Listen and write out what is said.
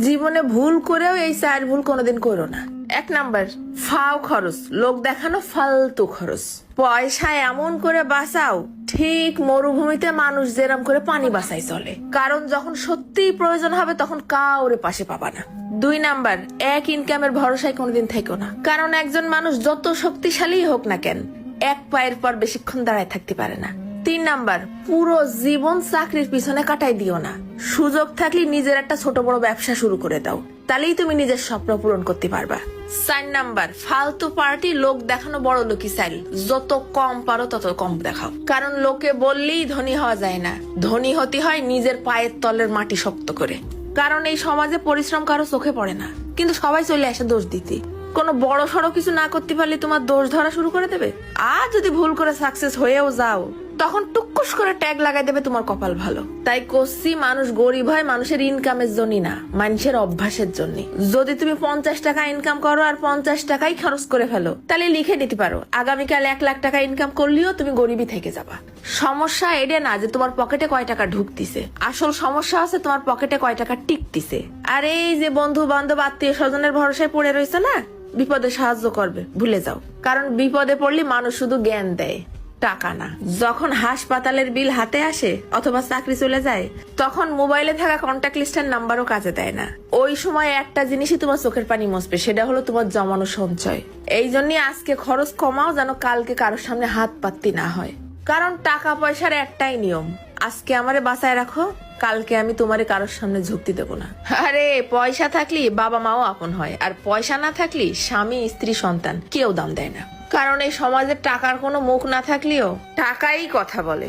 জীবনে ভুল করেও এই 4 ভুল কোনোদিন করো না। 1 নাম্বার, ফাও খরচ, লোক দেখানো ফালতু খরচ। পয়সা এমন করে বাঁচাও ঠিক মরুভূমিতে মানুষ যেরম করে পানি বাঁচাই চলে, কারণ যখন সত্যিই প্রয়োজন হবে তখন কাউরে পাশে পাবা না। 2 নাম্বার, এক ইনকামের ভরসায় কোনোদিন থেকো না, কারণ একজন মানুষ যত শক্তিশালী হোক না কেন এক পায়ের পর বেশিক্ষণ দাঁড়ায় থাকতে পারে না। 3 নাম্বার, পুরো জীবন চাকরির পিছনে কাটাই দিও না, সুযোগ থাকলে নিজের একটা ছোট বড় ব্যবসা শুরু করে দাও, তাহলেই তুমি নিজের স্বপ্ন পূরণ করতে পারবা। 4 নাম্বার, ফালতু পার্টি, লোক দেখানো বড় লোকই চাইল, যত কম পারো তত কম দেখাও, কারণ লোকে বললেই ধনী হওয়া যায় না, ধনী হতে হয় নিজের পায়ের তলের মাটি শক্ত করে। কারণ এই সমাজে পরিশ্রম কারো চোখে পড়ে না, কিন্তু সবাই চলে আসে দোষ দিতে। কোনো বড় সড়ো কিছু না করতে পারলে তোমার দোষ ধরা শুরু করে দেবে, আর যদি ভুল করে সাকসেস হয়েও যাও তখন টুকুস করে ট্যাগ লাগাই দেবে তোমার কপাল ভালো। তাই কোসি মানুষ গরিব হয় মানুষের ইনকামের জন্য না, মানুষের অভ্যাসের জন্য। যদি তুমি 50 টাকা ইনকাম করো আর 50 টাকাই খরচ করে ফেলো, তাহলে লিখে নিতে পারো আগামীকাল 1 লাখ টাকা ইনকাম করলেও তুমি গরিবই থেকে যাবা। সমস্যা এটা না যে তোমার পকেটে কয় টাকা ঢুকতিছে, আসল সমস্যা আছে তোমার পকেটে কয় টাকা টিকতিছে। আর এই যে বন্ধু বান্ধব আত্মীয় স্বজনের ভরসায় পড়ে রয়েছে না, বিপদে সাহায্য করবে ভুলে যাও, কারণ বিপদে পড়লে মানুষ শুধু জ্ঞান দেয়, টাকা না। যখন হাসপাতালের বিল হাতে আসে অথবা চাকরি চলে যায় তখন মোবাইলে থাকা কন্ট্যাক্ট লিস্টের নাম্বারও কাজে দেয় না। ওই সময় একটা জিনিসই তোমার চোখের পানি মুছবে, সেটা হলো তোমার জমানো সঞ্চয়। এই জন্যই আজকে খরচ কমাও যেন কালকে কারোর সামনে হাত পাততে না হয়, কারণ টাকা পয়সার একটাই নিয়ম, আজকে আমারে বাঁচায় রাখো, কালকে আমি তোমারে কারোর সামনে ঝুঁকতে দেবো না। আরে পয়সা থাকলি বাবা মাও আপন হয়, আর পয়সা না থাকলি স্বামী স্ত্রী সন্তান কেউ দাম দেয় না, কারণ এই সমাজে টাকার কোনো মুখ না থাকলেও টাকাই কথা বলে।